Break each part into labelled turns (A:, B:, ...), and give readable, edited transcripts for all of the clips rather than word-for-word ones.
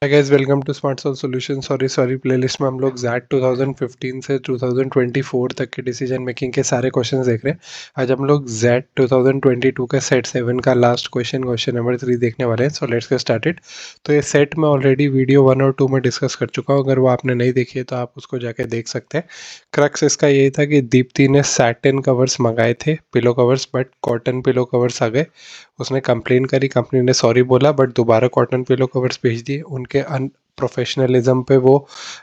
A: Hi guys, welcome to Smart Solve Solution. Sorry playlist में हम लोग जैट 2015 से 2024 तक के डिसीजन मेकिंग के सारे क्वेश्चंस देख रहे हैं। आज हम लोग जैट 2022 का सेट 7 का लास्ट क्वेश्चन नंबर 3 देखने वाले हैं। So let's get started. तो ये सेट में ऑलरेडी वीडियो 1 और 2 में डिस्कस कर चुका हूँ। अगर वो आपने नहीं देखी है तो आप उसको जाके देख सकते हैं। क्रक्स इसका यही था कि दीप्ति ने सैटिन कवर्स मंगाए थे, pillow covers, but cotton pillow covers आ गए। उसने कंप्लेन करी, कंपनी ने सॉरी बोला, बट दोबारा कॉटन पिलो कवर्स भेज दिए। उनके अनप्रोफेशनलिज्म पे वो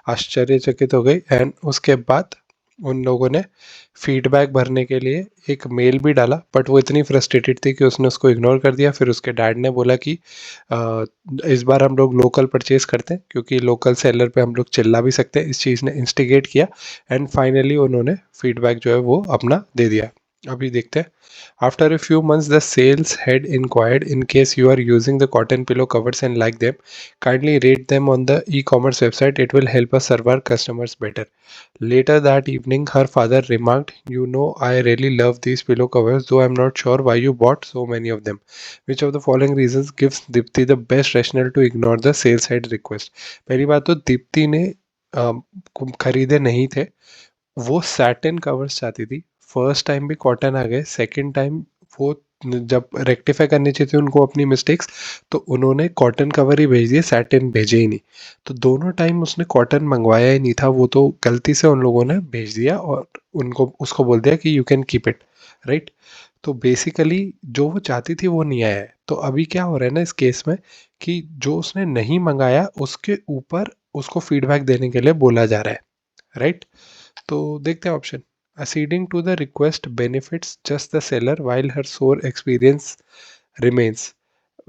A: आश्चर्यचकित हो गई एंड उसके बाद उन लोगों ने फीडबैक भरने के लिए एक मेल भी डाला, बट वो इतनी फ्रस्ट्रेटेड थी कि उसने उसको इग्नोर कर दिया। फिर उसके डैड ने बोला कि इस बार हम लोग लोकल परचेज करते हैं क्योंकि लोकल सेलर पे हम लोग चिल्ला भी सकते हैं। इस चीज़ ने इंस्टिगेट किया एंड फाइनली उन्होंने फीडबैक जो है वो अपना दे दिया। अभी देखते हैं। After a few months, the sales head inquired, in case you are using the cotton pillow covers and like them, kindly rate them on the e-commerce website. It will help us serve our customers better. Later that evening, her father remarked, "You know, I really love these pillow covers, though I'm not sure why you bought so many of them. Which of the following reasons gives Dipti the best rationale to ignore the sales head request?" पहली बात तो दीप्ति ने खरीदे नहीं थे, वो satin covers चाहती थी। फर्स्ट टाइम भी कॉटन आ गए, सेकंड टाइम वो जब रेक्टिफाई करनी चाहिए थी उनको अपनी मिस्टेक्स, तो उन्होंने कॉटन कवर ही भेज दिए, सैटिन भेजे ही नहीं। तो दोनों टाइम उसने कॉटन मंगवाया ही नहीं था, वो तो गलती से उन लोगों ने भेज दिया और उनको उसको बोल दिया कि you can keep it, right. तो बेसिकली जो वो चाहती थी वो नहीं आया है। तो अभी क्या हो रहा है ना इस केस में, कि जो उसने नहीं मंगाया उसके ऊपर उसको फीडबैक देने के लिए बोला जा रहा है, राइट। तो देखते हैं option. acceding to the request benefits just the seller while her sore experience remains।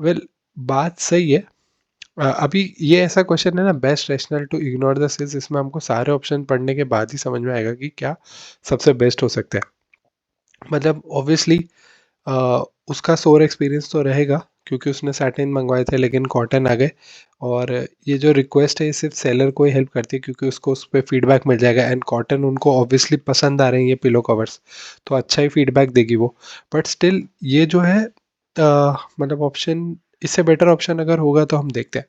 A: well, बात सही है। अभी ये ऐसा क्वेश्चन है ना, best rational to ignore the sales, इसमें हमको सारे ऑप्शन पढ़ने के बाद ही समझ में आएगा कि क्या सबसे बेस्ट हो सकता है। मतलब ऑब्वियसली उसका सोर एक्सपीरियंस तो रहेगा क्योंकि उसने सैटिन मंगवाए थे लेकिन कॉटन आ गए। और ये जो रिक्वेस्ट है ये सिर्फ सेलर को ही हेल्प करती है क्योंकि उसको उस पर फीडबैक मिल जाएगा एंड कॉटन उनको ऑब्वियसली पसंद आ रहे हैं ये पिलो कवर्स, तो अच्छा ही फीडबैक देगी वो। बट स्टिल ये जो है मतलब ऑप्शन, इससे बेटर ऑप्शन अगर होगा तो हम देखते हैं।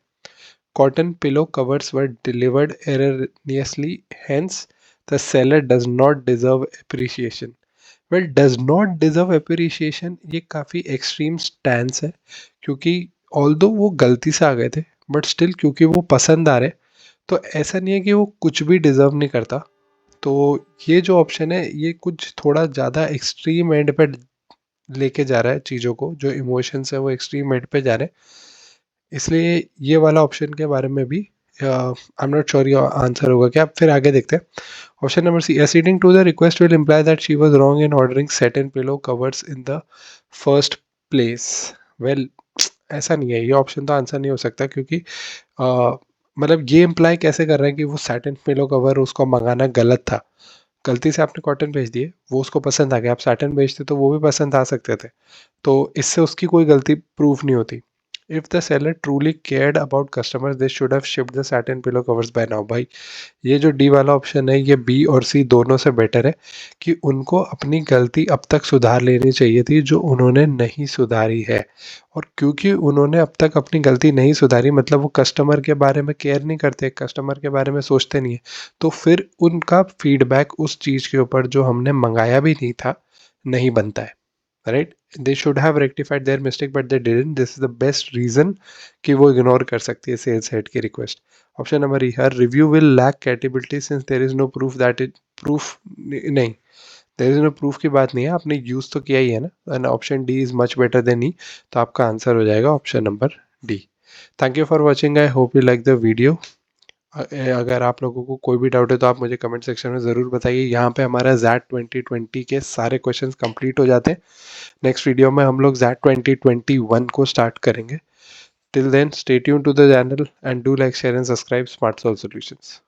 A: Cotton pillow covers were delivered erroneously, hence the seller does not deserve appreciation. Well, does not deserve appreciation ये काफ़ी एक्सट्रीम स्टैंस है क्योंकि ऑल्दो वो गलती से आ गए थे, बट स्टिल क्योंकि वो पसंद आ रहे, तो ऐसा नहीं है कि वो कुछ भी डिजर्व नहीं करता। तो ये जो ऑप्शन है ये कुछ थोड़ा ज़्यादा एक्सट्रीम एंड पे लेके जा रहा है चीज़ों को, जो इमोशंस है वो एक्सट्रीम एंड पे जा रहे हैं। इसलिए ये वाला ऑप्शन के बारे में भी आई एम नॉट श्योर ये आंसर होगा क्या। फिर आगे देखते हैं। Option number C, acceding to the request will imply that she was wrong in ordering satin pillow covers in the first place। well, ऐसा नहीं है, ये ऑप्शन तो आंसर नहीं हो सकता क्योंकि मतलब ये इम्प्लाई कैसे कर रहे हैं कि वो सैटिन पिलो कवर उसको मंगाना गलत था। गलती से आपने कॉटन भेज दिए, वो उसको पसंद आ गया, आप सैटिन भेजते तो वो भी पसंद आ सकते थे। तो इससे उसकी कोई गलती प्रूफ नहीं होती। If the seller truly cared about customers they should have shipped the satin pillow covers by now. भाई, ये जो डी वाला ऑप्शन है ये बी और सी दोनों से बेटर है कि उनको अपनी गलती अब तक सुधार लेनी चाहिए थी जो उन्होंने नहीं सुधारी है। और क्योंकि उन्होंने अब तक अपनी गलती नहीं सुधारी, मतलब वो कस्टमर के बारे में केयर नहीं करते, कस्टमर के बारे में सोचते नहीं है, तो फिर उनका फीडबैक उस चीज़ के ऊपर जो हमने मंगाया भी नहीं था नहीं बनता है, right. They should have rectified their mistake but they didn't. This is the best reason कि वो इग्नोर कर सकती है सेल्स हेड की request. Option number E, her review will lack credibility since there is no proof that it proof नहीं, there is no proof की बात नहीं है, आपने यूज तो किया ही है ना। And option D is much better than E, तो आपका आंसर हो जाएगा option number D. Thank you for watching, I hope you like the video. अगर आप लोगों को कोई भी डाउट है तो आप मुझे कमेंट सेक्शन में ज़रूर बताइए। यहाँ पे हमारा जैट 2020 के सारे क्वेश्चंस कंप्लीट हो जाते हैं। नेक्स्ट वीडियो में हम लोग जैट 2021 को स्टार्ट करेंगे। Till then, stay tuned to the channel and do like, share and subscribe Smart Solve solutions.